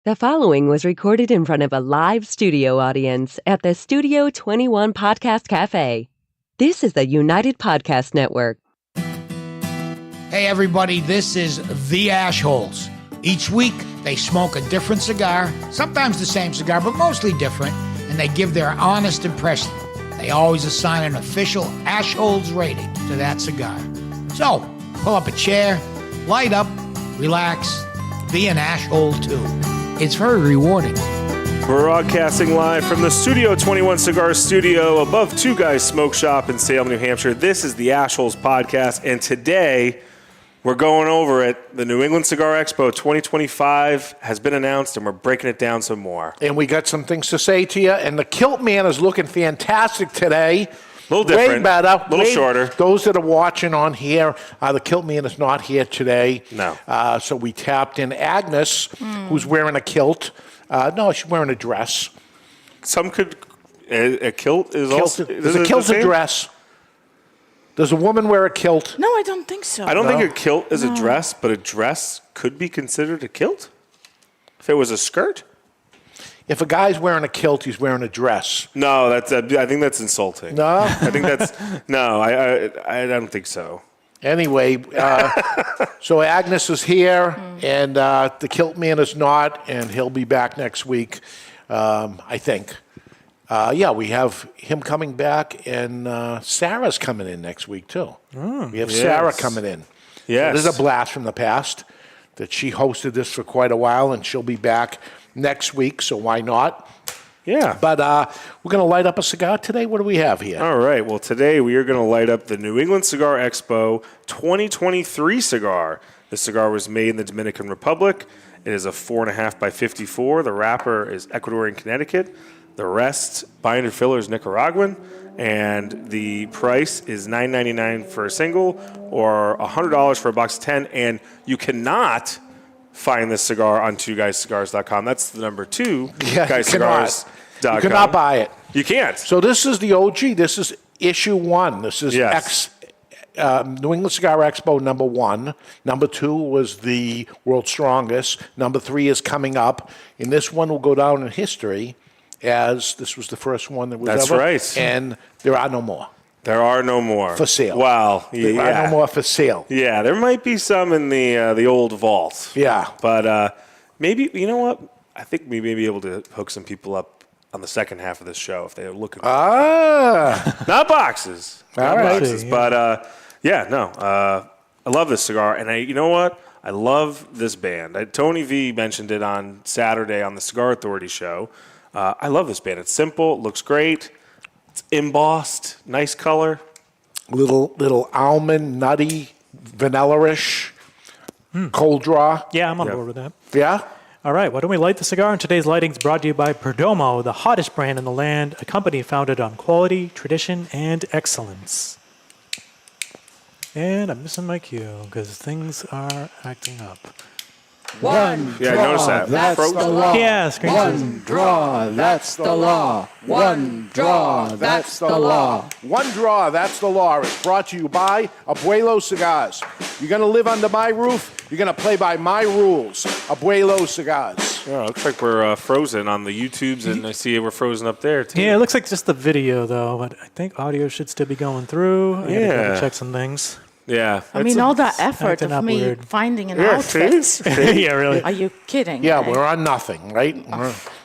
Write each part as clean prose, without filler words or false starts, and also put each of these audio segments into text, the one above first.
The following was recorded in front of a live studio audience at the Studio 21 Podcast Cafe. This is the United Podcast Network. Hey everybody, this is The Ashholes. Each week, they smoke a different cigar, sometimes the same cigar, but mostly different, and they give their honest impression. They always assign an official Ashholes rating to that cigar. So, pull up a chair, light up, relax, be an Ashhole too. It's very rewarding. We're broadcasting live from the Studio 21 Cigar Studio above Two Guys Smoke Shop in Salem, New Hampshire. This is the Ashholes Podcast, and today we're going over it. The New England Cigar Expo 2025 has been announced, and we're breaking it down some more. And we got some things to say to you, and the Kilt Man is looking fantastic today. A little different. Way better. A little shorter. Those that are watching on here, the Kilt Man is not here today. No. So we tapped in Agnes, who's wearing a kilt. No, she's wearing a dress. Some could... A kilt is also... Does a kilt a dress? Does a woman wear a kilt? No, I don't think so. I don't think a kilt is a dress, but a dress could be considered a kilt? If it was a skirt? If a guy's wearing a kilt, he's wearing a dress. No, that's. I think that's insulting. No? I think that's... No, I don't think so. Anyway, so Agnes is here, and the Kilt Man is not, and he'll be back next week, I think. We have him coming back, and Sarah's coming in next week, too. We have Sarah coming in. Yes. So this is a blast from the past that she hosted this for quite a while, and she'll be back next week, so why not? Yeah. But we're going to light up a cigar today. What do we have here? All right. Well, today we are going to light up the New England Cigar Expo 2023 cigar. This cigar was made in the Dominican Republic. It is a 4.5 by 54. The wrapper is Ecuadorian Connecticut. The rest, binder filler, is Nicaraguan. And the price is $9.99 for a single or $100 for a box of 10. And you cannot find this cigar on 2guyscigars.com. That's the number 2, guyscigars.com. You cannot buy it. You can't. So this is the OG. This is issue 1. This is New England Cigar Expo number 1. Number 2 was the World's Strongest. Number 3 is coming up. And this one will go down in history as this was the first one that was That's ever. right. And there are no more. There are no more. For sale. Wow. There are no more for sale. Yeah, there might be some in the old vault. Yeah. But maybe, you know what? I think we may be able to hook some people up on the second half of this show if they're looking. Not boxes. Not boxes. But, I love this cigar. And you know what? I love this band. Tony V mentioned it on Saturday on the Cigar Authority show. I love this band. It's simple. It looks great. It's embossed. Nice color. Little almond, nutty, vanilla-ish, cold draw. Yeah, I'm on board with that. Yeah? All right, why don't we light the cigar? And today's lighting is brought to you by Perdomo, the hottest brand in the land, a company founded on quality, tradition, and excellence. And I'm missing my cue because things are acting up. One Yeah, I draw, noticed that. that's Frozen. the law. Yeah, screen frozen. One draw, that's the law. One draw, that's the law. One draw, that's the law. It's brought to you by Abuelo Cigars. You're going to live under my roof. You're going to play by my rules. Abuelo Cigars. Yeah, looks like we're frozen on the YouTubes, and I see we're frozen up there, too. Yeah, it looks like just the video, though, but I think audio should still be going through. I gotta Yeah. check some things. Yeah. I mean, all that effort acting of up me weird. finding an Yeah, outfit. Yeah, really. Are you kidding? Yeah, me? we're on nothing, right?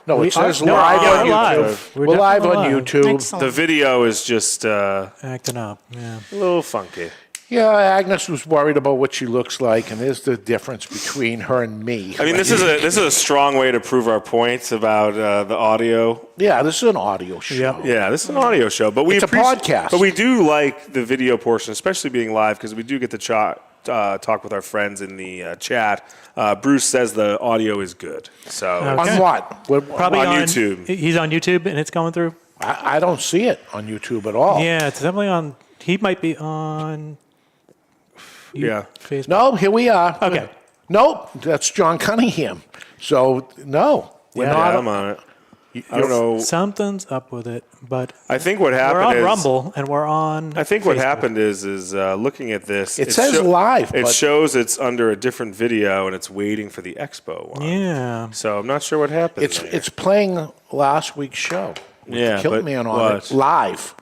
No, We it says are- no, live yeah, on we're YouTube. live. We're We're live on definitely live. YouTube. Excellent. The video is just Acting up, yeah. a little funky. Yeah, Agnes was worried about what she looks like, and there's the difference between her and me. I mean, this is a strong way to prove our points about the audio. Yeah, this is an audio show. Yep. Yeah, this is an audio show, but It's a podcast. But we do like the video portion, especially being live, because we do get to talk with our friends in the chat. Bruce says the audio is good. So Okay. On what? Probably On YouTube. He's on YouTube, and it's going through? I don't see it on YouTube at all. Yeah, it's definitely on. He might be on Facebook. No, here we are. Okay. Nope, that's John Cunningham. So, no. We're yeah, not. I'm on it. I don't know. Something's up with it, but I think what happened we're on is Rumble and we're on. I think what Facebook. happened is looking at this. It says live, It but- shows it's under a different video and it's waiting for the Expo one. Yeah. So I'm not sure what happened. It's playing last week's show. With Yeah, the Kilt but Man on what? it live.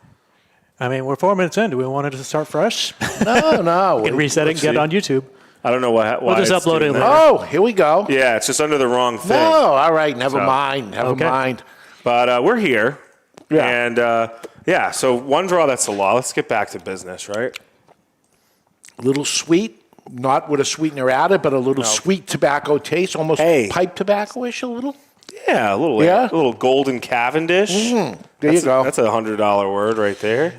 I mean, we're 4 minutes in. Do we want it to start fresh? No. We can reset it and get see. on YouTube. I don't know why. We'll just it's upload doing it that. later. Oh, here we go. Yeah, it's just under the wrong thing. No, all right. Never So- mind. Never Okay. mind. But we're here. Yeah. And so one draw, that's the law. Let's get back to business, right? A little sweet, not with a sweetener added, but a little sweet tobacco taste, almost Hey. pipe tobacco-ish a little. Yeah, a little, Yeah? a little golden Cavendish. There you go. That's a $100 word right there.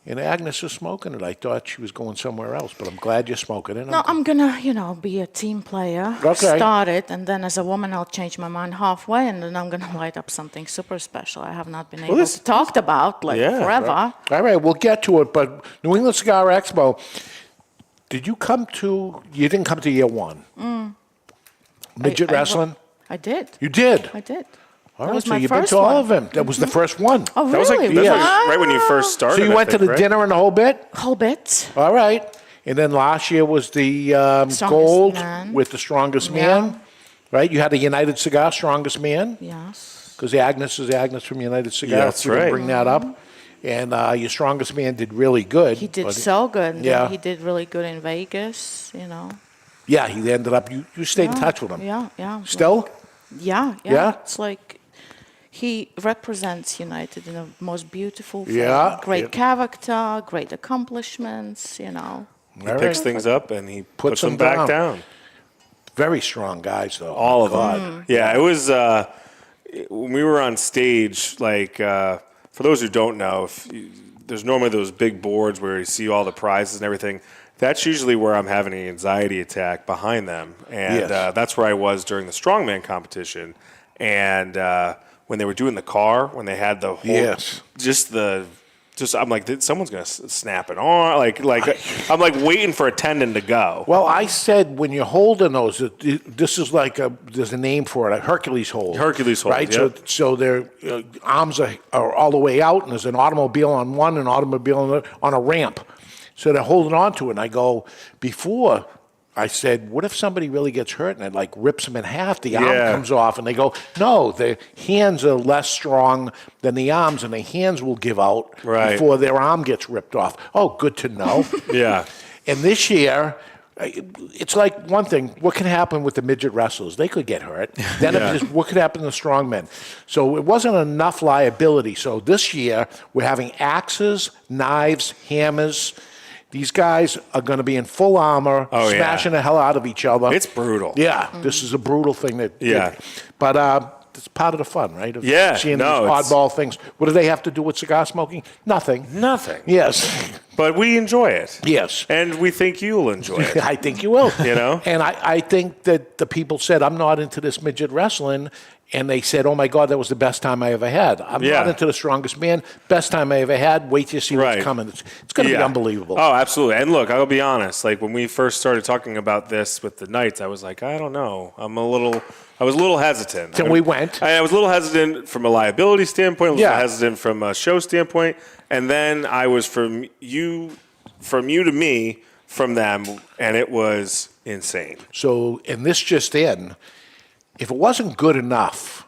And Agnes is smoking it. I thought she was going somewhere else, but I'm glad you're smoking it. No, I'm gonna, be a team player. Okay. Start it, and then as a woman, I'll change my mind halfway, and then I'm gonna light up something super special. I have not been able this- to talk about Yeah, forever. All right, we'll get to it. But New England Cigar Expo, you didn't come to year one. Midget wrestling? I did. You did? I did. All That right, was so my you've been first to all one. of them. That was the first one. Oh, really? That was like Yeah. right when you first started. So you I went to think, the right? dinner and the whole bit? Whole bit. All right. And then last year was the gold Man. with the strongest Yeah. man, right? You had a United Cigar strongest man Yes. because Agnes is Agnes from United Cigar. Yeah, that's We didn't right. Bring that up. And your strongest man did really good. He did but- so good. And Yeah. then he did really good in Vegas, Yeah, he ended up, you stayed in touch with him. Yeah. Still? Yeah. Yeah? It's like he represents United in the most beautiful form. Yeah. Great Yeah. character, great accomplishments, He All picks right. things up and he puts them them back down. down. Very strong guys, though. All of God. them. Yeah, it was when we were on stage. Like for those who don't know, there's normally those big boards where you see all the prizes and everything. That's usually where I'm having an anxiety attack behind them, and Yes. that's where I was during the strongman competition. And when they were doing the car, when they had the whole, Yes. I'm like, someone's gonna snap it on. Like I'm like waiting for a tendon to go. Well, I said when you're holding those, this is like there's a name for it, a Hercules hold. Hercules hold, right? yep. So their arms are all the way out, and there's an automobile on one, and an automobile on a ramp. So they're holding on to it. And I go, before I said, what if somebody really gets hurt and it like rips them in half? The arm Yeah. comes off, and they go, no, the hands are less strong than the arms, and the hands will give out Right. before their arm gets ripped off. Oh, good to know. Yeah. And this year, it's like one thing. What can happen with the midget wrestlers? They could get hurt. Then what could happen to the strongmen? So it wasn't enough liability. So this year, we're having axes, knives, hammers. These guys are going to be in full armor, Oh, yeah. smashing the hell out of each other. It's brutal. Yeah, this is a brutal thing. Yeah. But it's part of the fun, right? Of Yeah, seeing no, these it's- oddball things. What do they have to do with cigar smoking? Nothing. Nothing. Yes. But we enjoy it. Yes. And we think you'll enjoy it. I think you will. You know? And I think that the people said, I'm not into this midget wrestling. And they said, oh, my God, that was the best time I ever had. I'm Yeah. not into the strongest man. Best time I ever had. Wait till you see Right. what's coming. It's going to be Yeah. unbelievable. Oh, absolutely. And look, I'll be honest. Like when we first started talking about this with the Knights, I was like, I don't know. I was a little hesitant. Till we went. I was a little hesitant from a liability standpoint. I was a little Yeah. hesitant from a show standpoint. And then I was from you to me, from them, and it was insane. So, and this just in, if it wasn't good enough,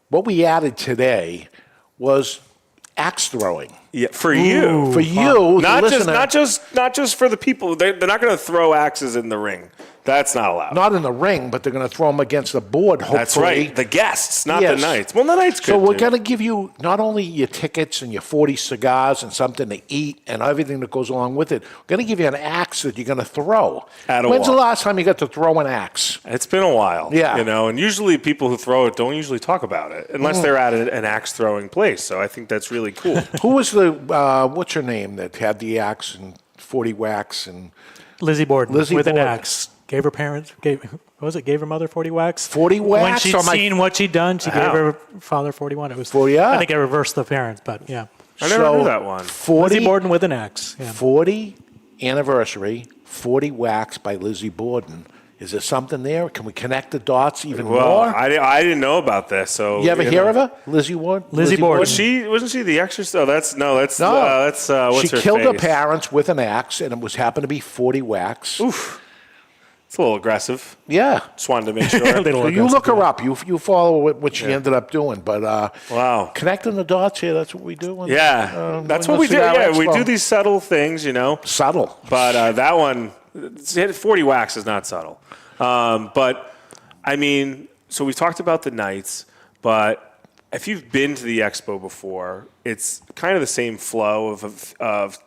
what we added today was axe throwing. Yeah, for you. For you, the Not listener, just for the people. They're not going to throw axes in the ring. That's not allowed. not in the ring, but they're going to throw them against the board, hopefully. That's right. The guests, not Yes. the Knights. Well, the Knights could So we're too. going to give you not only your tickets and your 40 cigars and something to eat and everything that goes along with it. We're going to give you an axe that you're going to throw. At a When's the wall. last time you got to throw an axe? It's been a while. Yeah. And usually people who throw it don't usually talk about it unless Mm. they're at an axe throwing place. So I think that's really cool. Who was the, what's her name, that had the axe and 40 whacks and Lizzie Borden Lizzie with Borden. an axe. Gave her mother 40 whacks? 40 When whacks? she'd on my- seen what she'd done, she gave Wow. her father 41. It was, 40, yeah. I think I reversed the parents, but yeah. I never knew that one. 40, Lizzie Borden with an axe. Yeah. 40 anniversary, 40 whacks by Lizzie Borden. Is there something there? Can we connect the dots even Well, more? I didn't know about this. So You ever hear of her? Lizzie Ward? Lizzie Borden. wasn't she the exorcist? Oh, that's what's She her killed her face? parents with an axe, and it was happened to be 40 whacks. Oof. It's a little aggressive. Yeah. Just wanted to make sure. Little So you aggressive, look her yeah. up. You follow what she ended up doing. But Wow. connecting the dots here, that's what we do. Yeah, that's in what the we do. Cigar Yeah, we Expo. do these subtle things, Subtle. But that one, 40 whacks is not subtle. But, I mean, so we talked about the nights, but if you've been to the expo before, it's kind of the same flow of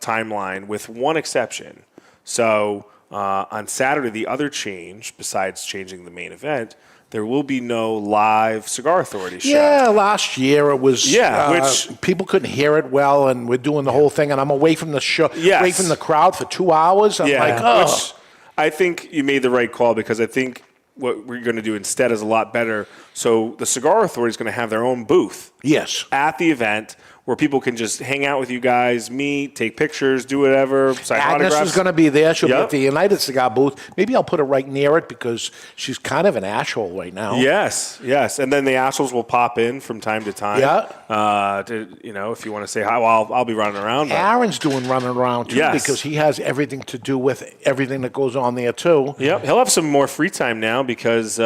timeline with one exception. So on Saturday, the other change, besides changing the main event, there will be no live Cigar Authority show. Yeah, last year it was. which people couldn't hear it well, and we're doing the whole thing, and I'm away from the show, Yes. away from the crowd for 2 hours. I'm like, oh. Which I think you made the right call, because I think what we're going to do instead is a lot better. So the Cigar Authority is going to have their own booth Yes. at the event where people can just hang out with you guys, meet, take pictures, do whatever, sign Agnes autographs. is going to be there. She'll be Yep. at the United Cigar booth. Maybe I'll put her right near it because she's kind of an asshole right now. Yes. And then the assholes will pop in from time to time. Yeah. If you want to say hi, well, I'll be running around. But Aaron's doing running around too Yes. because he has everything to do with everything that goes on there too. Yep, he'll have some more free time now because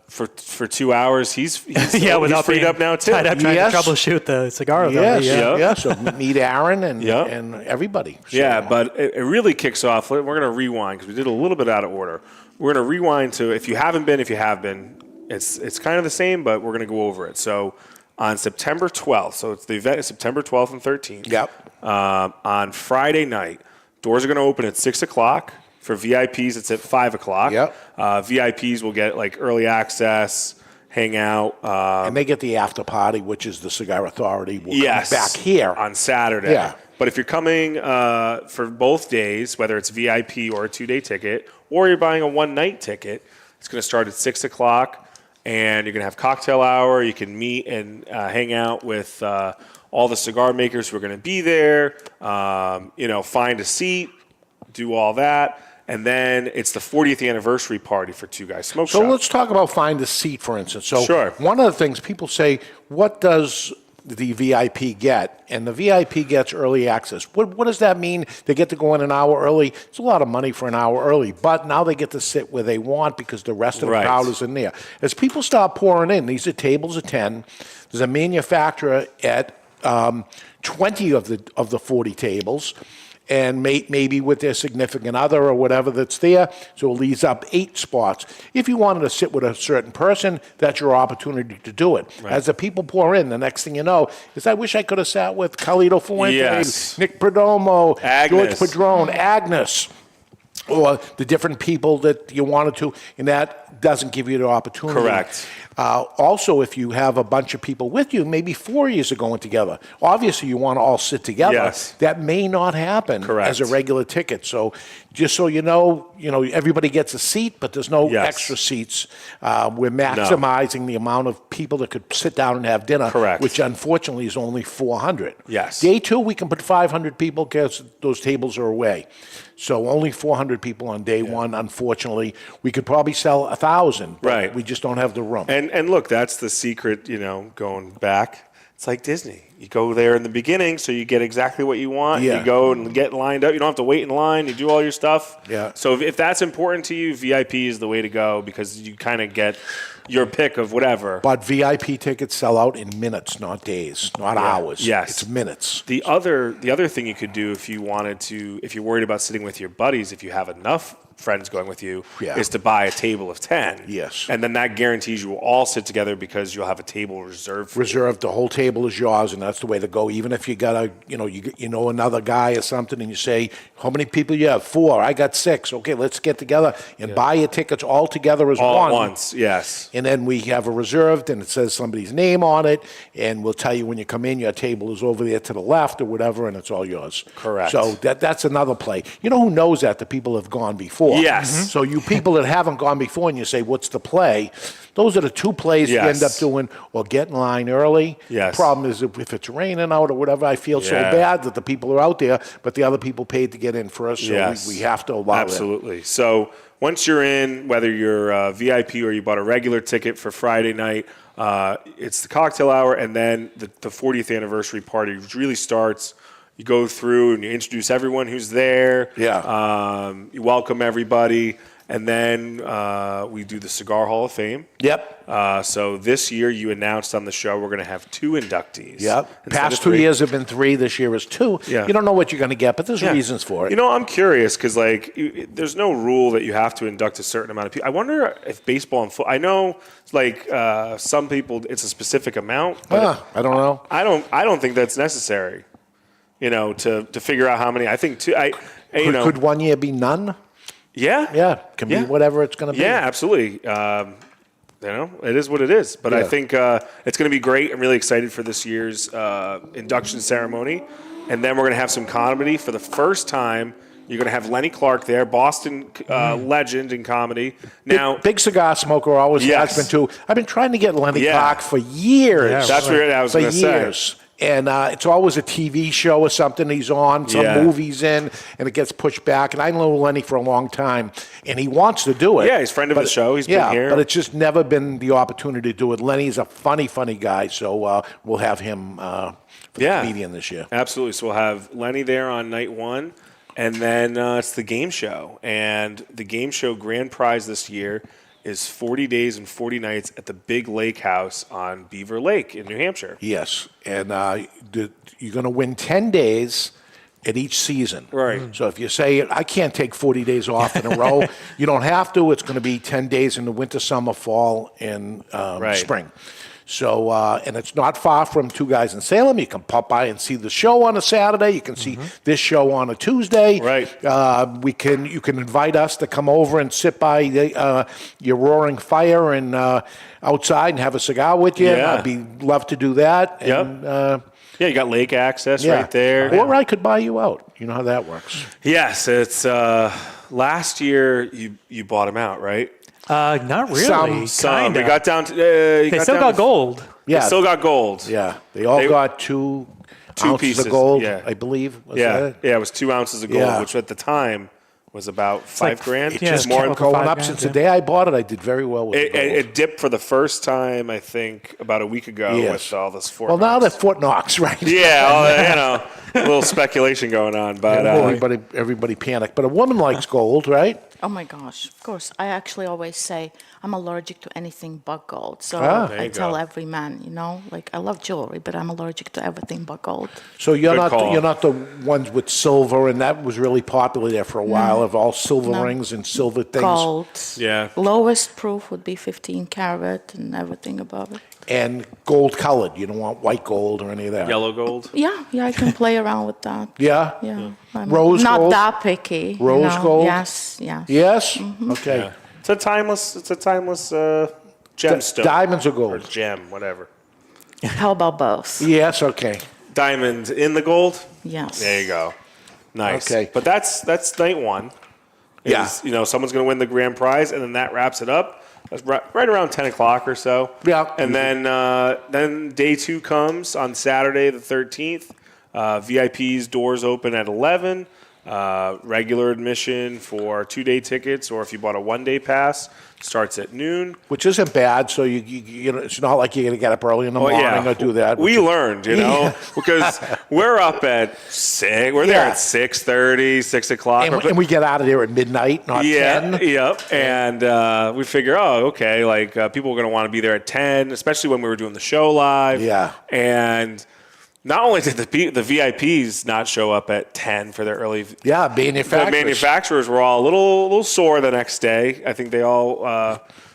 for 2 hours he's without freed being up now too. tied up trying Yes. to troubleshoot the cigar. Yes, Authority, Yeah. So meet Aaron and Yep. and everybody. So, Yeah, but it really kicks off. We're going to rewind because we did a little bit out of order. We're going to rewind to if you have been, it's kind of the same, but we're going to go over it. So on September 12th, so it's the event is September 12th and 13th. Yep. On Friday night, doors are going to open at 6 o'clock. For VIPs, it's at 5 o'clock. Yep. VIPs will get like early access, hang out. And they get the after party, which is the Cigar Authority. Will Yes, come back here. on Saturday. Yeah. But if you're coming for both days, whether it's VIP or a 2-day ticket, or you're buying a one-night ticket, it's going to start at 6 o'clock, and you're going to have cocktail hour. You can meet and hang out with all the cigar makers who are going to be there. Find a seat, do all that. And then it's the 40th anniversary party for Two Guys Smoke So Shop. let's talk about find a seat, for instance. So Sure. one of the things people say, what does the VIP get? And the VIP gets early access. What does that mean? They get to go in an hour early. It's a lot of money for an hour early, but now they get to sit where they want because the rest of the Right. crowd is in there. As people start pouring in, these are tables of 10. There's a manufacturer at 20 of the 40 tables, and maybe with their significant other or whatever that's there, so it leaves up 8 spots. If you wanted to sit with a certain person, that's your opportunity to do it. Right. As the people pour in, the next thing you know is, I wish I could have sat with Carlito Fuente, Yes. Nick Perdomo, Agnes. George Padron, Agnes, or the different people that you wanted to, and that doesn't give you the opportunity. Correct. Also, if you have a bunch of people with you, maybe 4 years are going together. Obviously, you want to all sit together. Yes. That may not happen Correct. as a regular ticket. So, just so you know, everybody gets a seat, but there's no Yes. extra seats. We're maximizing the amount of people that could sit down and have dinner, Correct. which unfortunately is only 400. Yes. Day 2, we can put 500 people because those tables are away. So only 400 people on day 1. Unfortunately, we could probably sell 1,000. But Right. we just don't have the room. And look, that's the secret, going back. It's like Disney. You go there in the beginning so you get exactly what you want. Yeah. You go and get lined up. You don't have to wait in line. You do all your stuff. Yeah. So if that's important to you, VIP is the way to go because you kind of get your pick of whatever. But VIP tickets sell out in minutes, not days, not hours. Yes. It's minutes. The other thing you could do if you wanted to, if you're worried about sitting with your buddies, if you have enough friends going with you, Yeah. is to buy a table of 10. Yes. And then that guarantees you will all sit together because you'll have a table reserved for you. Reserved, the whole table is yours, and that's the way to go. Even if you got another guy or something, and you say, how many people you have? 4. I got 6. Okay, let's get together and buy your tickets all together as All one. at once, yes. And then we have a reserved, and it says somebody's name on it, and we'll tell you when you come in, your table is over there to the left or whatever, and it's all yours. Correct. So that's another play. You know who knows that? The people have gone before. before. Yes. So you people that haven't gone before and you say, what's the play? Those are the two plays you end up Yes. doing, or get in line early. Yes. The problem is if it's raining out or whatever, I feel so Yeah. bad that the people are out there, but the other people paid to get in first, so Yes. we have to allow it. Absolutely. So once you're in, whether you're VIP or you bought a regular ticket for Friday night, it's the cocktail hour, and then the 40th anniversary party really starts. You go through and you introduce everyone who's there. Yeah. You welcome everybody, and then we do the Cigar Hall of Fame. Yep. So this year you announced on the show we're going to have 2 inductees. Yep. instead of Past 2 3. years have been 3. This year is 2. Yeah. You don't know what you're going to get, but there's Yeah. reasons for it. You know, I'm curious because, like, there's no rule that you have to induct a certain amount of people. I wonder if baseball and football. I know, like, some people, it's a specific amount. But I don't know. I don't think that's necessary. You know, to figure out how many. I think two. Could 1 year be none? Yeah. Yeah. Can be Yeah. whatever it's going to be. Yeah, absolutely. It is what it is. But I Yeah. think it's going to be great. I'm really excited for this year's induction ceremony. And then we're going to have some comedy for the first time. You're going to have Lenny Clark there, Boston legend in comedy. Now, Big cigar smoker, always Yes. has been too. I've been trying to get Lenny Yeah. Clark for years. Yeah, that's what I was for going to say. years. And it's always a TV show or something he's on, some Yeah. movies in, and it gets pushed back. And I know Lenny for a long time, and he wants to do it. Yeah, he's a friend of the show. He's been here. but it's just never been the opportunity to do it. Lenny's a funny guy, so we'll have him for the comedian this year. Absolutely. So we'll have Lenny there on night 1, and then it's the game show. And the game show grand prize this year is 40 days and 40 nights at the Big Lake House on Beaver Lake in New Hampshire. Yes, and you're going to win 10 days at each season. Right. So if you say, I can't take 40 days off in a row, you don't have to. It's going to be 10 days in the winter, summer, fall, and spring. So, and it's not far from Two Guys in Salem. You can pop by and see the show on a Saturday. You can see this show on a Tuesday. Right. You can invite us to come over and sit by your roaring fire and outside and have a cigar with you. Yeah. I'd love to do that. Yep. And, Yeah, you got lake access yeah. right there. Or I could buy you out. You know how that works. Yes, it's last year you bought him out, right? Not really. Some. They Kinda. got down to. They still got gold. They Yeah. still got gold. Yeah. They all got two ounces pieces, of gold, yeah. I believe. Was Yeah, that it? yeah, it was 2 ounces of gold, Yeah. which at the time was about like $5,000. It Yeah, just it's kept more going $5 up grand, since yeah. the day I bought it. I did very well with It, the gold. it dipped for the first time, I think, about a week ago Yes. with all this Fort Well, now Knox. they're Fort Knox, right? Yeah, a little speculation going on, but Everybody panicked. But a woman likes gold, right? Oh my gosh, of course. I actually always say I'm allergic to anything but gold. So There I you tell go. every man, like I love jewelry, but I'm allergic to everything but gold. So you're Good not call. you're not the ones with silver, and that was really popular there for a while, of all silver No. rings and silver things. Gold. Yeah. Lowest proof would be 15 karat and everything above it. And gold colored. You don't want white gold or any of that. yellow gold. Yeah, I can play around with that. Yeah? Yeah. I'm Rose not gold? that picky. Rose gold? Yes, yes. Yes? Mm-hmm. Okay. It's a timeless gemstone. Diamonds or Or gold? gem, whatever. How about both? Yes, okay. Diamond in the gold. Yes. There you go. Nice. Okay. But that's night 1. Yeah. Someone's going to win the grand prize, and then that wraps it up. That's right around 10 o'clock or so. Yeah. And then day 2 comes on Saturday the 13th. VIP's doors open at 11. Regular admission for 2-day tickets, or if you bought a 1-day pass, starts at noon. Which isn't bad, so you know, it's not like you're going to get up early in the morning or do that. We learned, because we're up at 6. We're there Yeah. at 6:30, 6 o'clock. And we get out of there at midnight, not 10. Yep. And we figure, okay, like people are going to want to be there at 10, especially when we were doing the show live. Yeah. And not only did the VIPs not show up at 10 for their early. Yeah, The manufacturers. manufacturers were all a little sore the next day. I think they all.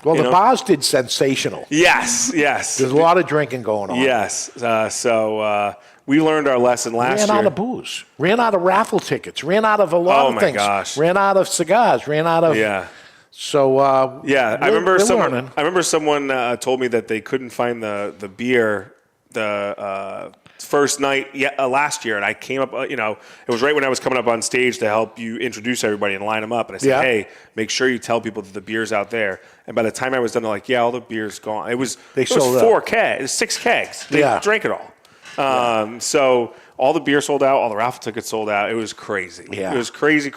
Well, the bars did sensational. Yes. There's a lot of drinking going on. Yes. So we learned our lesson last Ran year. out of booze. Ran out of raffle tickets. Ran out of a lot Oh, of my things. gosh. Ran out of cigars. Ran out of. Yeah. So. I remember we're someone. learning. I remember someone told me that they couldn't find the beer, the first night last year, and I came up, it was right when I was coming up on stage to help you introduce everybody and line them up. And I said, hey, make sure you tell people that the beer's out there. And by the time I was done, they're like, yeah, all the beer's gone. It was 4 kegs. It was 6 kegs. They drank it all. So all the beer sold out. All the raffle tickets sold out. It was crazy. Yeah. It was crazy.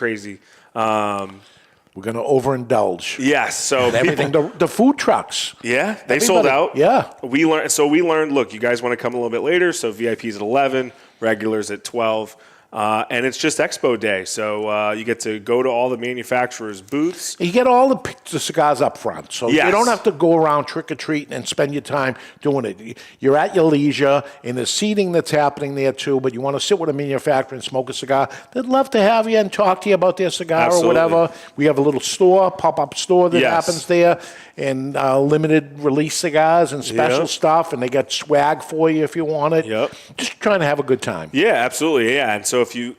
We're going to overindulge. Yes. So and everything. The food trucks. Yeah, they sold out. Yeah. We learned, look, you guys want to come a little bit later, so VIP's at 11, regulars at 12. And it's just Expo Day, so you get to go to all the manufacturers' booths. You get all the cigars up front, so you don't have to go around trick-or-treating and spend your time doing it. You're at your leisure, and there's seating that's happening there too, but you want to sit with a manufacturer and smoke a cigar, they'd love to have you and talk to you about their cigar or whatever. We have a little store, pop-up store that happens there, and limited release cigars and special stuff, and they got swag for you if you want it. Yep. Just trying to have a good time. Yeah, absolutely. Yeah, and so if you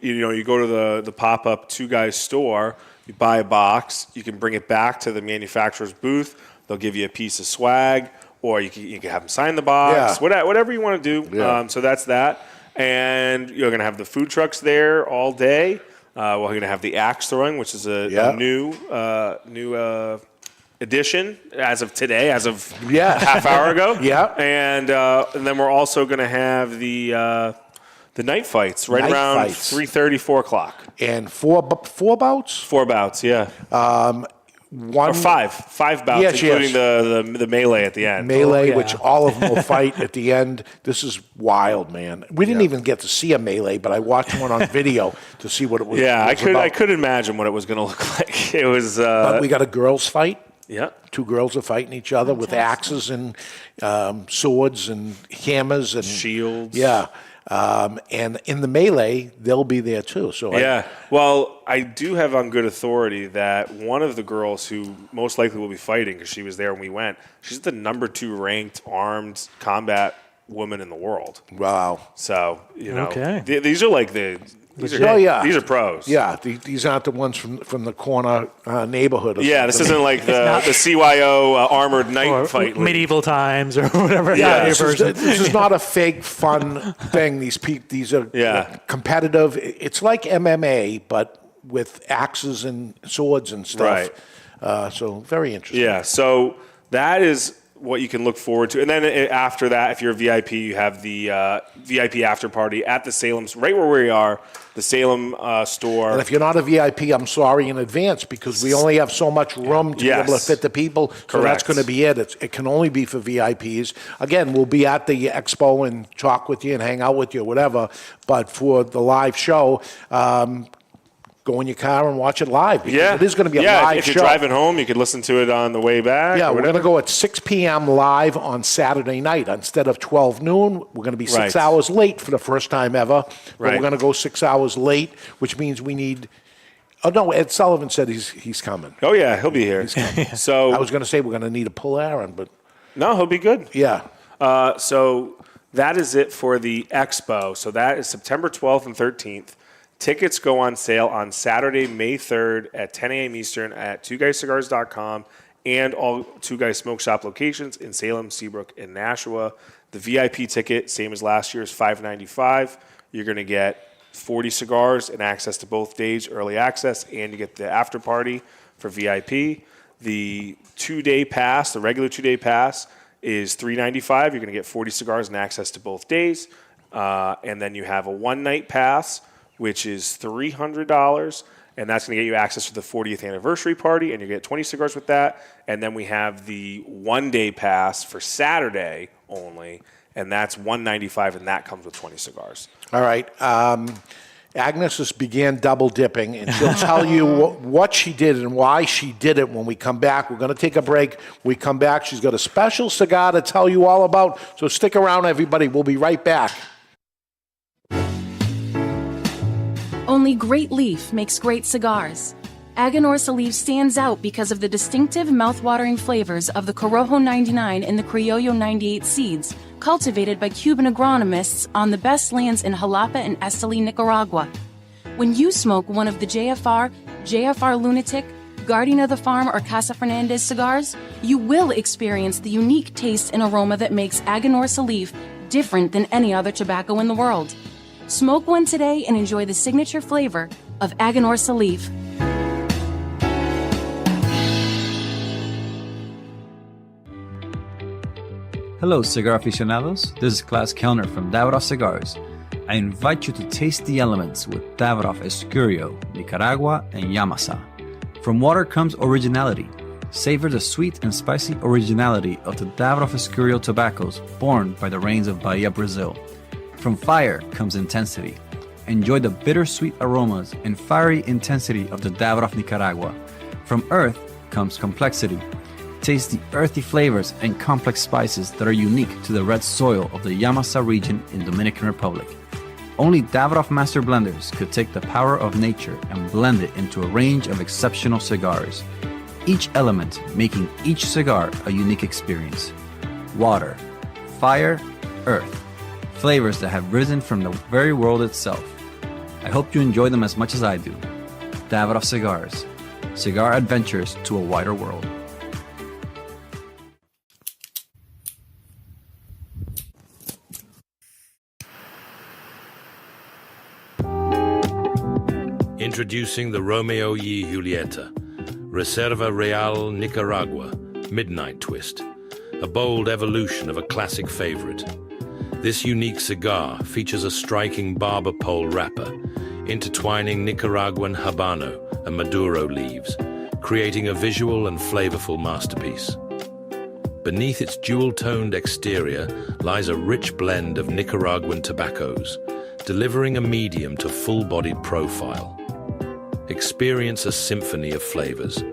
go to the pop-up Two Guys store, you buy a box, you can bring it back to the manufacturer's booth. They'll give you a piece of swag, or you can have them sign the box, whatever you want to do. Yeah. So that's that. And you're going to have the food trucks there all day. We're going to have the axe throwing, which is a new edition as of today, as of half hour ago. And then we're also going to have the night fights around 3:30, 4 o'clock. And four bouts? 4 bouts, yeah. Or five bouts, including the melee at the end. Melee, which all of them will fight at the end. This is wild, man. We didn't even get to see a melee, but I watched one on video to see what it was. Yeah, I could imagine what it was going to look like. It was. But we got a girls' fight. Yeah. 2 girls are fighting each other with axes and swords and hammers and shields. Yeah. And in the melee, they'll be there too. So I do have on good authority that one of the girls who most likely will be fighting, because she was there when we went, she's the number 2 ranked armed combat woman in the world. Wow. So, these are like these are pros. Yeah, these aren't the ones from the corner neighborhood. This isn't like the CYO armored knight fight. Medieval times or whatever. Yeah, this is not a fake fun thing. These are competitive. It's like MMA, but with axes and swords and stuff. Right. So very interesting. Yeah, so that is what you can look forward to. And then after that, if you're a VIP, you have the VIP after party at the Salem, right where we are, the Salem store. And if you're not a VIP, I'm sorry in advance, because we only have so much room to be able to fit the people. So that's going to be it. It can only be for VIPs. Again, we'll be at the expo and talk with you and hang out with you, whatever. But for the live show, go in your car and watch it live. Because it is going to be a live show. If you're driving home, you could listen to it on the way back. Yeah, we're going to go at 6 p.m. live on Saturday night. Instead of 12 noon, we're going to be 6 hours late for the first time ever. But we're going to go 6 hours late, which means we need... Oh, no, Ed Sullivan said he's coming. Oh, yeah, he'll be here. So I was going to say we're going to need a pull Aaron, but... No, he'll be good. Yeah. So that is it for the expo. So that is September 12th and 13th. Tickets go on sale on Saturday, May 3rd at 10 a.m. Eastern at twoguyscigars.com and all Two Guys Smoke Shop locations in Salem, Seabrook, and Nashua. The VIP ticket, same as last year, is $5.95. You're going to get 40 cigars and access to both days, early access, and you get the after party for VIP. The 2-day pass, the regular 2-day pass, is $3.95. You're going to get 40 cigars and access to both days. And then you have a one-night pass, which is $300, and that's going to get you access to the 40th anniversary party, and you get 20 cigars with that. And then we have the one-day pass for Saturday only, and that's $195, and that comes with 20 cigars. All right. Agnes has began double dipping, and she'll tell you what she did and why she did it when we come back. We're going to take a break. When we come back, she's got a special cigar to tell you all about, so stick around, everybody. We'll be right back. Only Great Leaf makes great cigars. Aganorsa Leaf stands out because of the distinctive mouth-watering flavors of the Corojo 99 and the Criollo 98 seeds, cultivated by Cuban agronomists on the best lands in Jalapa and Esteli, Nicaragua. When you smoke one of the JFR Lunatic, Guardian of the Farm, or Casa Fernandez cigars, you will experience the unique taste and aroma that makes Aganorsa Leaf different than any other tobacco in the world. Smoke one today and enjoy the signature flavor of Aganorsa Salif. Hello, cigar aficionados. This is Klaus Kellner from Davidoff Cigars. I invite you to taste the elements with Davidoff Escurio, Nicaragua, and Yamasa. From water comes originality. Savor the sweet and spicy originality of the Davidoff Escurio tobaccos born by the rains of Bahia, Brazil. From fire comes intensity. Enjoy the bittersweet aromas and fiery intensity of the Davidoff Nicaragua. From earth comes complexity. Taste the earthy flavors and complex spices that are unique to the red soil of the Yamasa region in Dominican Republic. Only Davidoff Master Blenders could take the power of nature and blend it into a range of exceptional cigars. Each element making each cigar a unique experience. Water, fire, earth. Flavors that have risen from the very world itself. I hope you enjoy them as much as I do. Davidoff Cigars. Cigar adventures to a wider world. Introducing the Romeo y Julieta, Reserva Real Nicaragua, Midnight Twist, a bold evolution of a classic favorite. This unique cigar features a striking barber pole wrapper, intertwining Nicaraguan Habano and Maduro leaves, creating a visual and flavorful masterpiece. Beneath its jewel-toned exterior lies a rich blend of Nicaraguan tobaccos, delivering a medium to full-bodied profile. Experience a symphony of flavors,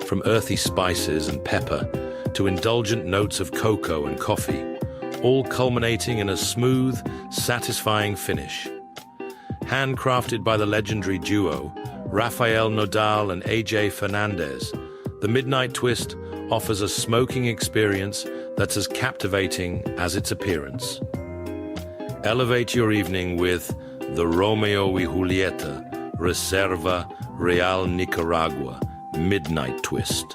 from earthy spices and pepper to indulgent notes of cocoa and coffee, all culminating in a smooth, satisfying finish. Handcrafted by the legendary duo, Rafael Nodal and AJ Fernandez, the Midnight Twist offers a smoking experience that's as captivating as its appearance. Elevate your evening with the Romeo y Julieta Reserva Real Nicaragua Midnight Twist.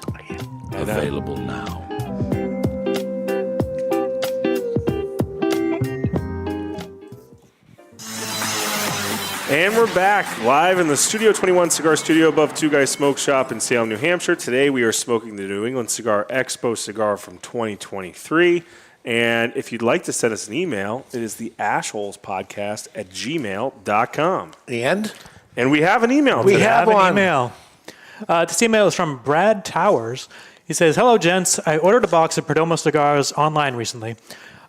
Available now. And we're back live in the Studio 21 Cigar Studio above Two Guys Smoke Shop in Salem, New Hampshire. Today we are smoking the New England Cigar Expo cigar from 2023. And if you'd like to send us an email, it is the ashholespodcast@gmail.com. And we have an email. We have an email. This email is from Brad Towers. He says, "Hello, gents. I ordered a box of Perdomo cigars online recently.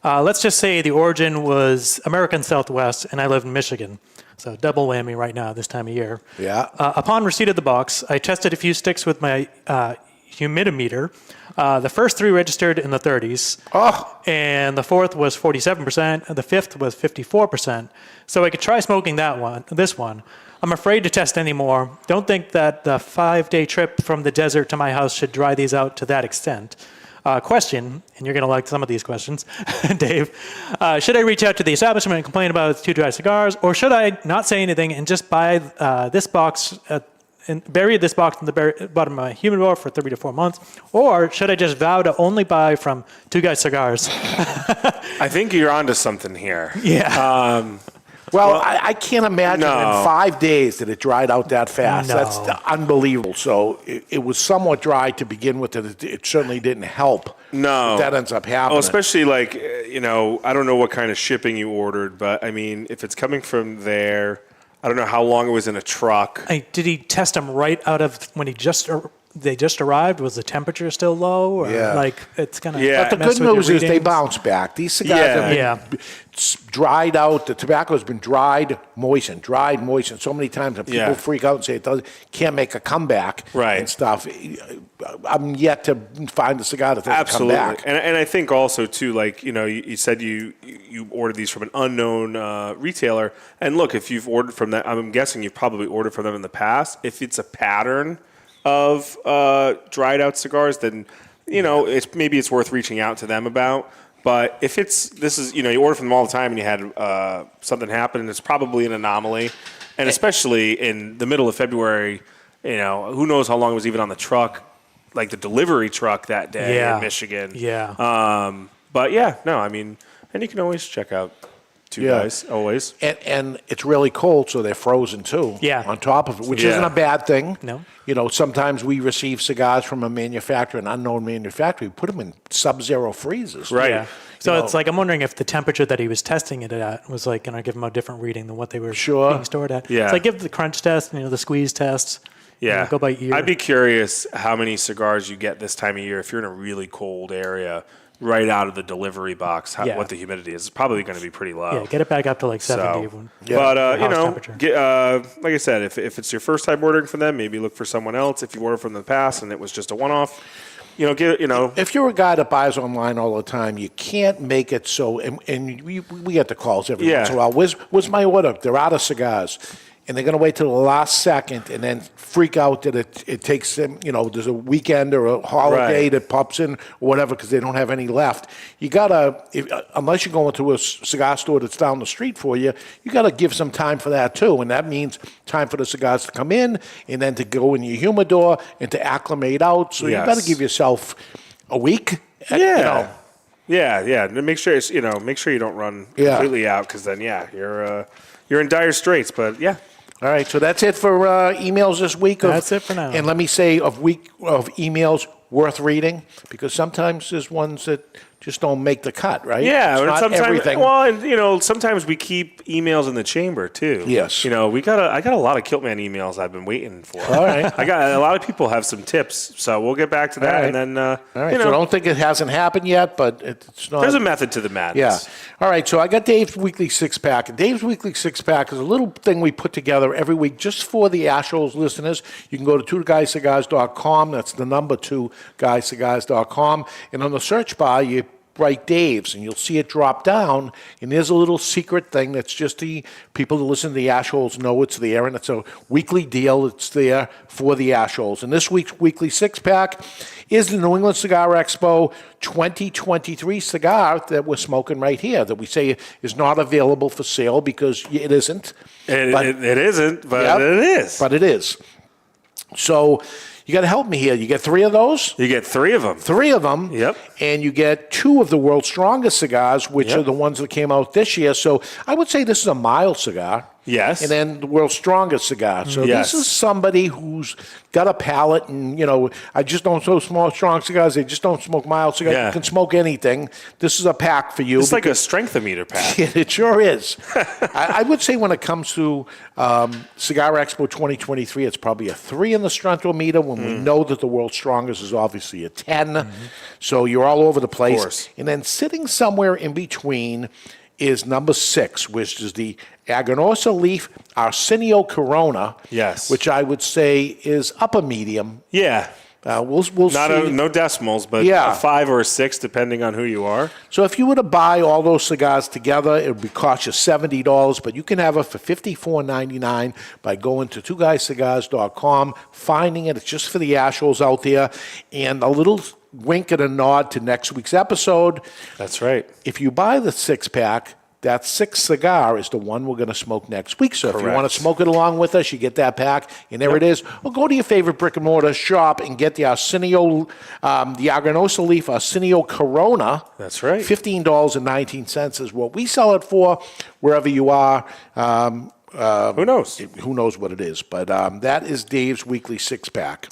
Let's just say the origin was American Southwest, and I live in Michigan. So double whammy right now this time of year. Yeah. Upon receipt of the box, I tested a few sticks with my humidimeter. The first three registered in the 30s, and the fourth was 47%, and the fifth was 54%. So I could try smoking this one. I'm afraid to test any more. Don't think that the 5-day trip from the desert to my house should dry these out to that extent. Question, and you're going to like some of these questions, Dave. Should I reach out to the establishment and complain about its too dry cigars, or should I not say anything and just buy this box and bury this box in the bottom of my humidor for 3 to 4 months? Or should I just vow to only buy from Two Guys Cigars?" I think you're onto something here. Yeah. Well, I can't imagine in 5 days that it dried out that fast. No. That's unbelievable. So it was somewhat dry to begin with. It certainly didn't help. No. That ends up happening. Well, especially I don't know what kind of shipping you ordered, but I mean, if it's coming from there, I don't know how long it was in a truck. Did he test them right out of when they just arrived? Was the temperature still low? Or it's going to But the good news is they bounce back. These cigars have been dried out. The tobacco has been dried, moistened so many times that people freak out and say can't make a comeback and stuff. I'm yet to find a cigar that doesn't come back. And I think also too, you said you ordered these from an unknown retailer. And look, if you've ordered from that, I'm guessing you've probably ordered from them in the past. If it's a pattern of dried out cigars, then it's worth reaching out to them about. But if you order from them all the time and you had something happen, it's probably an anomaly. And especially in the middle of February, who knows how long it was even on the truck, like the delivery truck that day in Michigan. Yeah. And you can always check out two Yeah. guys, always. And it's really cold, so they're frozen too. Yeah. On top of it, which Yeah. isn't a bad thing. No. You know, sometimes we receive cigars from a manufacturer, an unknown manufacturer. We put them in sub-zero freezers. Right. Yeah. So You it's know. like I'm wondering if the temperature that he was testing it at was like going to give him a different reading than what they were Sure. being stored at. Yeah. It's like give the crunch test, the squeeze test. Yeah. Go by ear. I'd be curious how many cigars you get this time of year if you're in a really cold area right out of the delivery box, Yeah. what the humidity is. It's probably going to be pretty low. Yeah, get it back up to like 70. So, when- but house temperature. like I said, if it's your first time ordering from them, maybe look for someone else. If you ordered from the past and it was just a one-off, If you're a guy that buys online all the time, you can't make it so. And we get the calls every Yeah. once in a while. Where's my order? They're out of cigars. And they're going to wait till the last second and then freak out that it takes them, there's a weekend or a holiday Right. that pops in or whatever because they don't have any left. You got to, unless you're going to a cigar store that's down the street for you, you got to give some time for that too. And that means time for the cigars to come in and then to go in your humidor and to acclimate out. So Yes. you better give yourself a week. Yeah. Yeah. Make sure it's, make sure you don't run Yeah. completely out because then, you're in dire straits. But yeah. All right, so that's it for emails this week. That's it for now. And let me say, of emails worth reading, because sometimes there's ones that just don't make the cut, right? Yeah, it's and not sometimes, everything. well, and sometimes we keep emails in the chamber too. Yes. I got a lot of Kiltman emails I've been waiting for. All right. I got a lot of people have some tips, so we'll get back to that, All right. and then All right, so I don't think it hasn't happened yet, but it's not. there's a method to the madness. Yeah. All right, so I got Dave's Weekly Six-Pack. And Dave's Weekly Six-Pack is a little thing we put together every week just for the Ashholes listeners. You can go to twoguyscigars.com. That's the number 2guyscigars.com. And on the search bar, you write Dave's, and you'll see it drop down. And there's a little secret thing that's just the people who listen to the Ashholes know it's there, and it's a weekly deal. It's there for the Ashholes. And this week's Weekly Six-Pack is the New England Cigar Expo 2023 cigar that we're smoking right here, that we say is not available for sale because it isn't. It isn't, but Yep, it is. But it is. So you got to help me here. You get 3 of those. You get 3 of them. 3 of them. Yep. And you get 2 of the world's strongest cigars, which Yep. are the ones that came out this year. So I would say this is a mild cigar. Yes. And then the world's strongest cigar. So Yes. this is somebody who's got a palate, and, I just don't smoke strong cigars. They just don't smoke mild cigars. Yeah. You can smoke anything. This is a pack for you. It's like a strength-o-meter pack. It sure is. I would say when it comes to Cigar Expo 2023, it's probably a 3 in the strength-o-meter when we know that the world's strongest is obviously a 10. So you're all over the place. course. And then sitting somewhere in between is number 6, which is the Aganorsa Leaf Arsenio Corona. Yes. Which I would say is upper medium. Yeah. We'll Not see. no decimals, but Yeah. a 5 or a 6, depending on who you are. So if you were to buy all those cigars together, it would cost you $70, but you can have it for $54.99 by going to twoguyscigars.com, finding it. It's just for the Ashholes out there. And a little wink and a nod to next week's episode. That's right. If you buy the 6-pack, that 6th cigar is the one we're going to smoke next week. So if you want Correct. to smoke it along with us, you get that pack, and there it is. Or go to your favorite brick and mortar shop and get the Arsenio, the Aganorsa Leaf Arsenio Corona. That's right. $15.19 is what we sell it for, wherever you are. Who knows? Who knows what it is? But that is Dave's Weekly Six-Pack.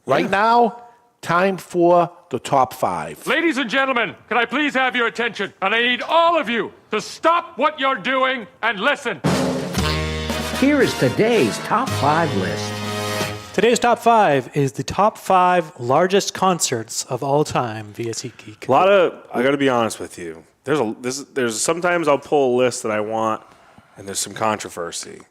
Right now, time for the top 5. Ladies and gentlemen, can I please have your attention? And I need all of you to stop what you're doing and listen. Here is today's top 5 list. Today's top 5 is the top 5 largest concerts of all time via SeatGeek. I got to be honest with you. There's sometimes I'll pull a list that I want, and there's some controversy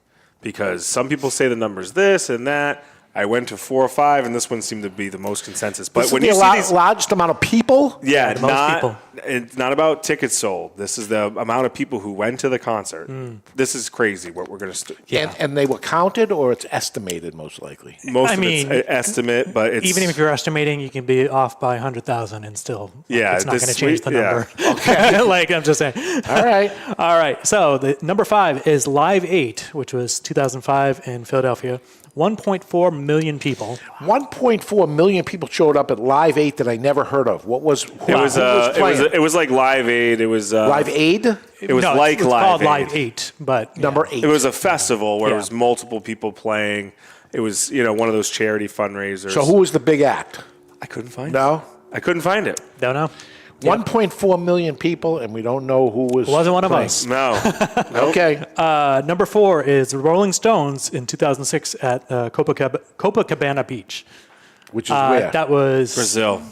because some people say the number's this and that. I went to 4 or 5, and this one seemed to be the most consensus. But This when is you the see these, largest amount of people? yeah, the most people. It's not about tickets sold. This is the amount of people who went to the concert. This is crazy. What we're going to And they were counted, or it's estimated, most likely? most I of mean, it's an estimate, but it's Even if you're estimating, you can be off by 100,000 and still Yeah, it's not this going to change the week- yeah. number. Okay. Like, I'm just saying. All right. All right. So the number 5 is Live 8, which was 2005 in Philadelphia. 1.4 million people. 1.4 million people showed up at Live 8 that I never heard of. What was who, it was like Live Aid. It was Live Aid? It was No, like it's Live called Aid. Live 8, but Number 8. It was a festival where Yeah. it was multiple people playing. It was, one of those charity fundraisers. So who was the big act? I couldn't find it. No? I couldn't find it. don't know. 1.4 million people, and we don't know who was. It wasn't one of playing. us. No. Okay. Number 4 is the Rolling Stones in 2006 at Copacabana Beach. Which is where? That was Brazil.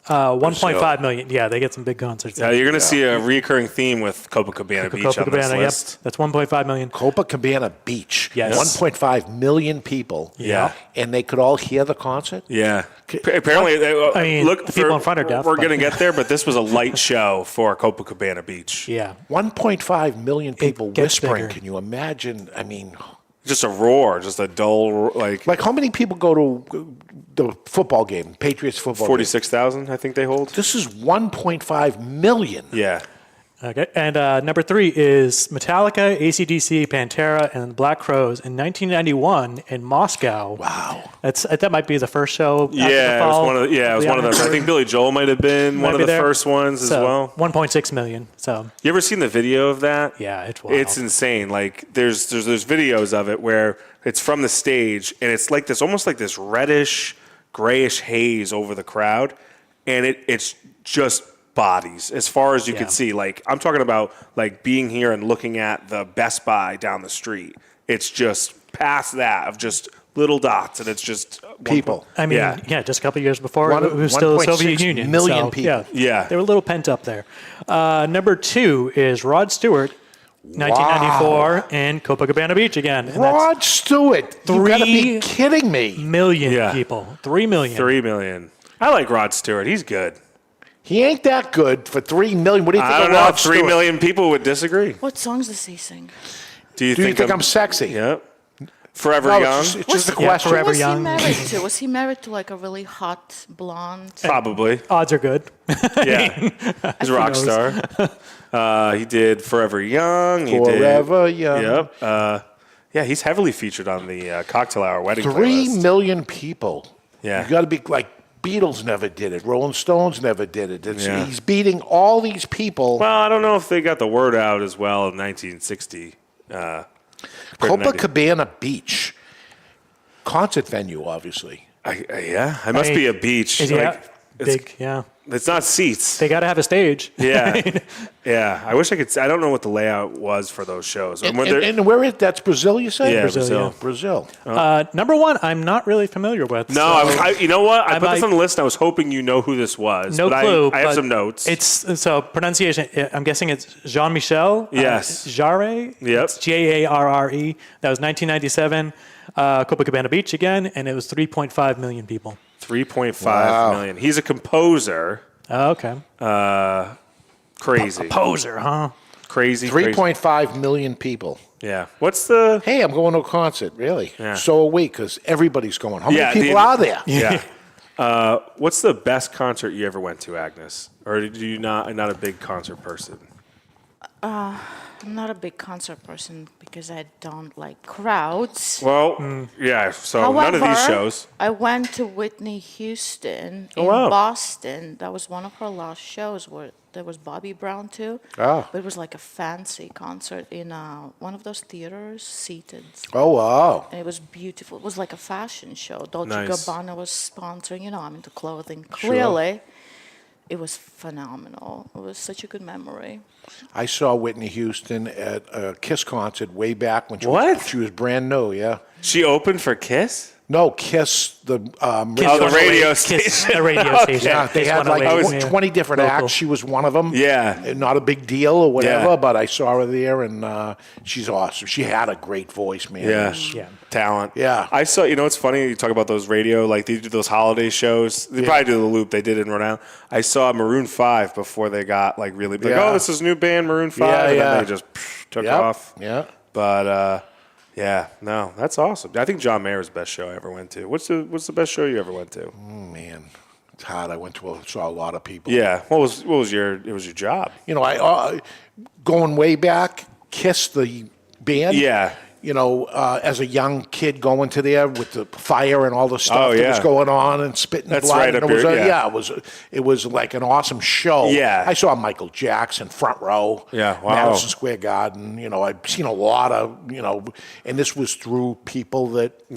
1.5 million. Yeah, they get some big concerts. Yeah, you're going to see a recurring theme with Copacabana Beach on this Copacabana, list. yep. That's 1.5 million. Copacabana Beach. Yes. 1.5 million people. Yeah. And they could all hear the concert? Yeah. Apparently, I mean, look, the people in front are deaf, We're but- going to get there, but this was a light show for Copacabana Beach. Yeah. 1.5 million people gets whispering. bigger. Can you imagine? I mean, Just a roar, just a dull, like how many people go to the football game, Patriots football game? 46,000, I think they hold. This is 1.5 million. Yeah. Okay. And number 3 is Metallica, AC/DC, Pantera, and Black Crowes in 1991 in Moscow. Wow. That might be the first show. After the Yeah, it was fall. one of the, it was one of them. I think Billy Joel might have been one of the first ones as well. 1.6 million. So You ever seen the video of that? yeah, it's wild. It's insane. Like there's videos of it where it's from the stage and it's like this, almost like this reddish, grayish haze over the crowd, and it's just bodies as far as you could see. Like I'm talking about like being here and looking at the Best Buy down the street. It's just past that of just little dots, and it's just People. I mean, yeah, just a couple years before it was still the Soviet 1.6 Union. million so, people. Yeah. They were a little pent up there. Number 2 is Rod Stewart, 1994, in Copacabana Beach again. And Rod Stewart. You gotta be 3 kidding me. million people. 3 million. 3 million. I like Rod Stewart. He's good. He ain't that good for 3 million. What do you think I don't of know Rod if 3 Stewart? million people would disagree. What songs does he sing? Do you Do you think I'm sexy? Yep. Forever No, Young? it's just a Yeah, question. Forever Who was he Young. married to? Was he married to like a really hot blonde? Probably. Odds are good. Yeah. He's a rock star. He did Forever Young. He Forever did, Young. Yep. Yeah, he's heavily featured on the Cocktail Hour wedding 3 playlist. million people. Yeah. You got to be like Beatles never did it. Rolling Stones never did it. Yeah. He's beating all these people. Well, I don't know if they got the word out as well in 1960. Copacabana Beach. Concert venue, obviously. Yeah, it must I be mean, a beach. Yeah, it's, big, yeah. it's not seats. They got to have a stage. Yeah. Yeah. I wish I could. I don't know what the layout was for those shows. And where is that's Brazil, you said? Yeah, Brazil, Brazil. Number 1, I'm not really familiar with. No, so you know what? I put this might- on the list and I was hoping you know who this was. No but clue. I have but some notes. It's so pronunciation. I'm guessing it's Jean-Michel. Yes. Jarre. Yep. It's Jarre. That was 1997. Copacabana Beach again, and it was 3.5 million people. 3.5 million. He's a composer. Oh, okay. Crazy. Poser, huh? Crazy. 3.5 million people. Yeah. What's the? Hey, I'm going to a concert, really. Yeah. So are we, because everybody's going. How Yeah, many people are there? Yeah. What's the best concert you ever went to, Agnes? Or do you not a big concert person? I'm not a big concert person because I don't like crowds. Well, yeah. So none of these However, shows. I went to Whitney Houston in wow. Boston. That was one of her last shows where there was Bobby Brown too. Oh. But it was like a fancy concert in one of those theaters, seated. Oh, wow. And it was beautiful. It was like a fashion show. Dolce Nice. Gabbana was sponsoring. You know, I'm into clothing. Clearly, it was phenomenal. It was such a good memory. I saw Whitney Houston at a Kiss concert way back when she was brand new, yeah. She opened for Kiss? No, Kiss, the the radio station. The radio station. Yeah, they had like 20 different Local. acts. She was one of them. Yeah. Not a big deal or whatever, Yeah. but I saw her there, and she's awesome. She had a great voice, man. Yeah. It was- Yeah. Talent. Yeah. I saw, it's funny, you talk about those radio, like they do those holiday shows. They probably do the loop. They did it in Rhode Island. I saw Maroon 5 before they got like really big. Yeah. Oh, this is a new band, Maroon 5. Yeah, and yeah. then they just took Yep. off. Yeah. But, yeah, no, that's awesome. I think John Mayer's the best show I ever went to. What's the best show you ever went to? Man, it's hard. I saw a lot of people. Yeah. What was your job? You know, I going way back, Kiss the band. Yeah. as a young kid going to there with the fire and all the stuff that was going on and spitting blood. Right and up it was like an awesome show. Yeah. I saw Michael Jackson front row. Yeah, wow. Madison Square Garden. I've seen a lot of, and this was through people that,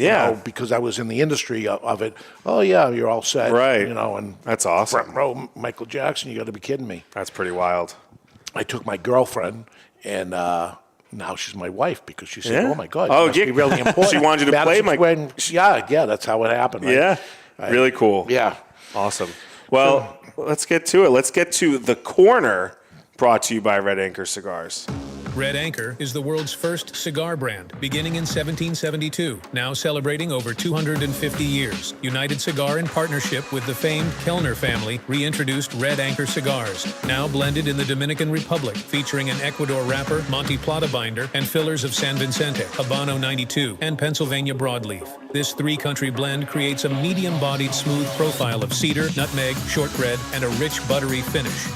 because I was in the industry of it. Oh yeah, you're all set. Right. And that's awesome. Front row, Michael Jackson. You got to be kidding me. That's pretty wild. I took my girlfriend and. Now she's my wife because she said, "Oh my God, you must be really important." She wanted you to play my. Yeah, that's how it happened. Right? Yeah, really cool. Yeah, awesome. Well, let's get to it. Let's get to the corner, brought to you by Red Anchor Cigars. Red Anchor is the world's first cigar brand, beginning in 1772, now celebrating over 250 years. United Cigar, in partnership with the famed Kellner family, reintroduced Red Anchor cigars, now blended in the Dominican Republic, featuring an Ecuador wrapper, Monte Plata binder, and fillers of San Vicente, Habano 92, and Pennsylvania broadleaf. This three-country blend creates a medium-bodied, smooth profile of cedar, nutmeg, shortbread, and a rich, buttery finish.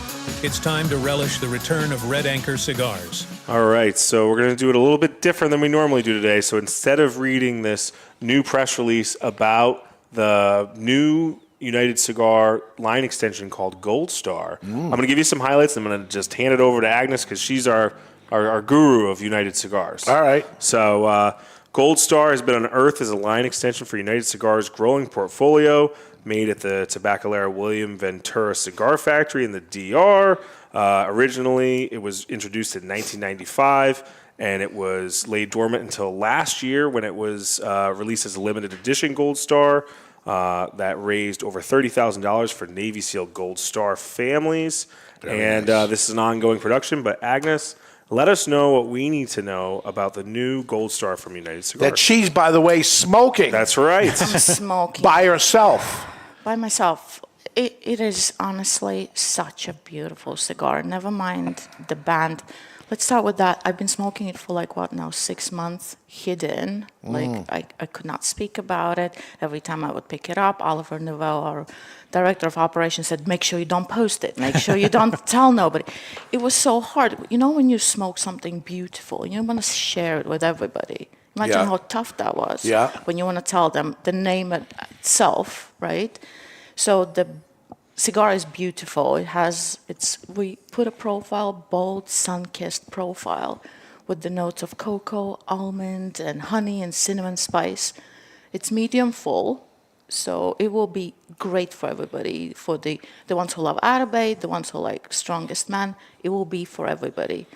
It's time to relish the return of Red Anchor cigars. All right, so we're going to do it a little bit different than we normally do today. So instead of reading this new press release about the new United Cigar line extension called Gold Star, I'm going to give you some highlights. I'm going to just hand it over to Agnes because she's our guru of United Cigars. All right. So Gold Star has been unearthed as a line extension for United Cigar's growing portfolio, made at the Tabacalera William Ventura Cigar Factory in the DR. Originally, it was introduced in 1995, and it was laid dormant until last year when it was released as a limited edition Gold Star that raised over $30,000 for Navy SEAL Gold Star families. This is an ongoing production, but Agnes, let us know what we need to know about the new Gold Star from United Cigars. That she's, by the way, smoking. That's right. I'm smoking. By herself. By myself. It is honestly such a beautiful cigar. Never mind the band. Let's start with that. I've been smoking it for 6 months, hidden. I could not speak about it. Every time I would pick it up, Oliver Nouveau, our director of operations, said, make sure you don't post it. Make sure you don't tell nobody. It was so hard. When you smoke something beautiful, you want to share it with everybody. Imagine how tough that was. Yeah. When you want to tell them the name itself, right? So the cigar is beautiful. We put a profile, bold, sun-kissed profile with the notes of cocoa, almond, and honey and cinnamon spice. It's medium full, so it will be great for everybody. For the ones who love Arabe, the ones who like Strongest Man, it will be for everybody.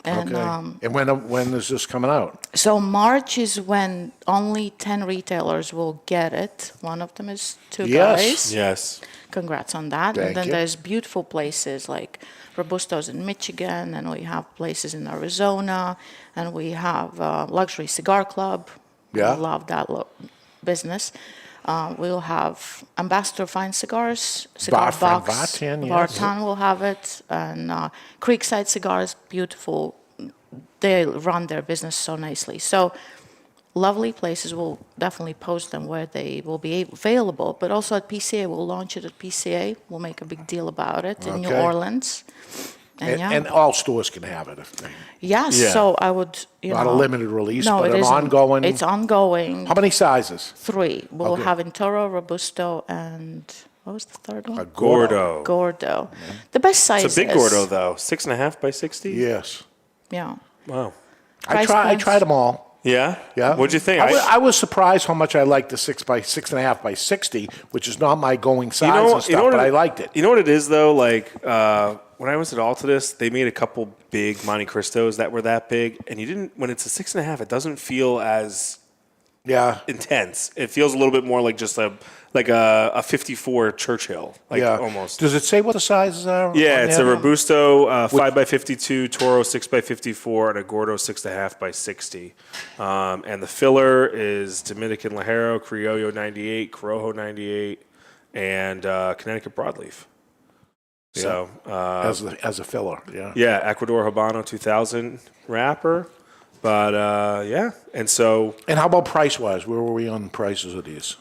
And, and when is this coming out? So March is when only 10 retailers will get it. One of them is Two Guys. Yes. Congrats on that. Thank and then you. there's beautiful places like Robusto's in Michigan, and we have places in Arizona, and we have Luxury Cigar Club. Yeah. We love that business. We'll have Ambassador Fine Cigars, Cigar Box. Vartan, yes. Vartan will have it, and Creekside Cigars, beautiful. They run their business so nicely. So lovely places. We'll definitely post them where they will be available, but also at PCA. We'll launch it at PCA. We'll make a big deal about it in New Orleans. And all stores can have it if they. Yes, so I would, Not a limited release, no, but it an isn't. ongoing. It's ongoing. How many sizes? 3. We'll Okay. have in Toro, Robusto, and what was the third one? Gordo. Gordo. The best size It's a big Gordo, though. 6.5 by 60? Yes. Yeah. Wow. Price I points? tried them all. Yeah? Yeah. What'd you think? I was surprised how much I liked the 6.5 by 60, which is not my going size and stuff, but I liked it. You know what it is, though? When I was at Altadis, they made a couple big Monte Cristos that were that big, and when it's a 6.5, it doesn't feel as intense. It feels a little bit more like just a 54 Churchill, almost. Does it say what the sizes are? Yeah, it's a Robusto 5x52, Toro 6x54, and a Gordo 6.5 by 60. And the filler is Dominican Lajero, Criollo 98, Corojo 98, and Connecticut Broadleaf. So as a filler, yeah. Yeah, Ecuador Habano 2000 wrapper. But and so. And how about price wise? Where were we on prices of these?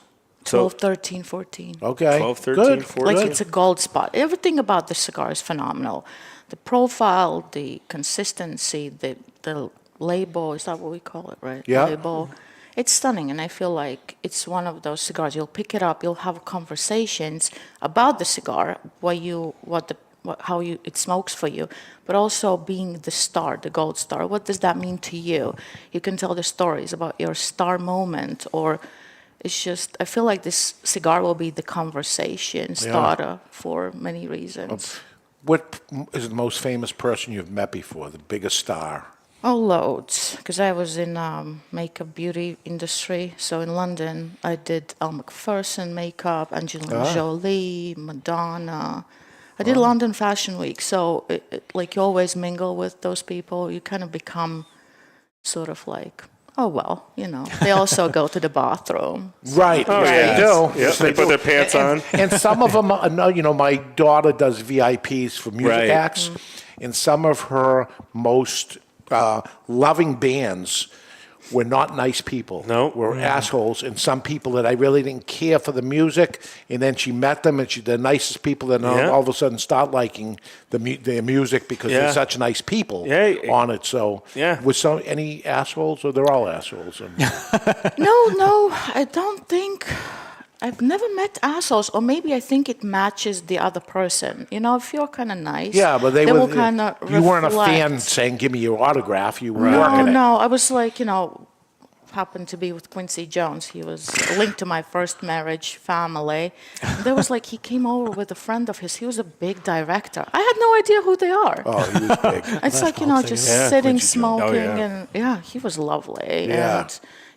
12, 13, 14. Okay. 12, 13, Good. 14. It's a gold spot. Everything about the cigar is phenomenal. The profile, the consistency, the label, is that what we call it, right? Yeah. Label. It's stunning, and I feel like it's one of those cigars. You'll pick it up, you'll have conversations about the cigar, how it smokes for you, but also being the star, the gold star. What does that mean to you? You can tell the stories about your star moment, or it's just, I feel like this cigar will be the conversation starter for many reasons. What is the most famous person you've met before, the biggest star? Oh, loads, because I was in makeup beauty industry. So in London, I did Elle Macpherson makeup, Angelina Jolie, Madonna. I did London Fashion Week. So like you always mingle with those people. You kind of become sort of like, oh, well, they also go to the bathroom. Right. Oh, They do. Yes, they put their pants on. And some of them, my daughter does VIPs for music acts, and some of her most loving bands were not nice people. No. Were assholes, and some people that I really didn't care for the music, and then she met them, and they're the nicest people, that all of a sudden start liking their music because they're such nice people on it. So was any assholes, or they're all assholes? No, I don't think. I've never met assholes, or maybe I think it matches the other person. If you're kind of nice, but they will kind of you weren't a fan saying, "Give me your autograph." You were working it. No, I was like, happened to be with Quincy Jones. He was linked to my first marriage family. And there was like, he came over with a friend of his. He was a big director. I had no idea who they are. Oh, he was big. It's like, just sitting, smoking, and he was lovely. Yeah.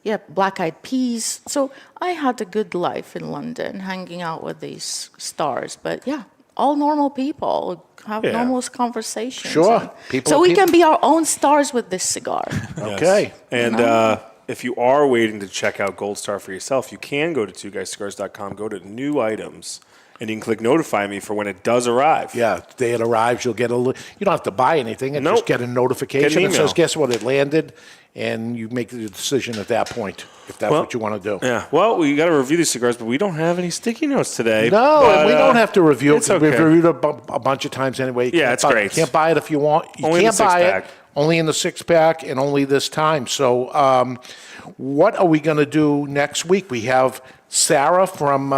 And Black Eyed Peas. So I had a good life in London, hanging out with these stars. But all normal people have normal conversations. Sure. So we can be our own stars with this cigar. Okay. And if you are waiting to check out Gold Star for yourself, you can go to twoguyscigars.com, go to new items, and you can click notify me for when it does arrive. Yeah, the day it arrives, you'll get you don't have to buy anything, and just get a notification that says, guess what, it landed, and you make the decision at that point, if that's what you want to do. Yeah, well, we got to review these cigars, but we don't have any sticky notes today. No, but, we don't have to review it. It's okay. We've reviewed it a bunch of times anyway. It's great. You can't buy it if you want. You Only in can't the buy six-pack. it. Only in the six-pack, and only this time. So what are we going to do next week? We have Sarah from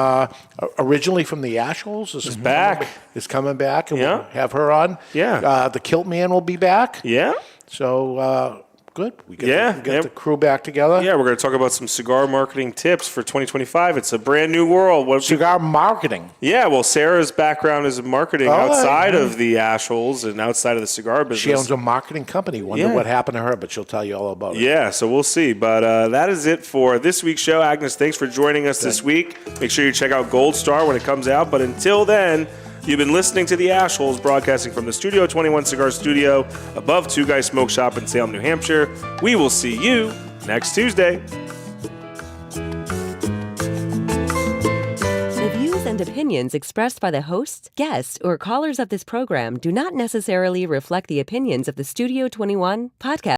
originally from the Ashholes is back. Is coming back, and we'll have her on. Yeah. The Kilt Man will be back. Yeah. So good. We get the crew back together. Yeah, we're going to talk about some cigar marketing tips for 2025. It's a brand new world. Cigar marketing. Yeah, well, Sarah's background is in marketing outside of the Ashholes and outside of the cigar business. She owns a marketing company. Wonder what happened to her, but she'll tell you all about it. Yeah, so we'll see. But that is it for this week's show. Agnes, thanks for joining us this week. Make sure you check out Gold Star when it comes out. But until then, you've been listening to the Ashholes, broadcasting from the Studio 21 Cigar Studio above Two Guys Smoke Shop in Salem, New Hampshire. We will see you next Tuesday. The views and opinions expressed by the hosts, guests, or callers of this program do not necessarily reflect the opinions of the Studio 21 podcast.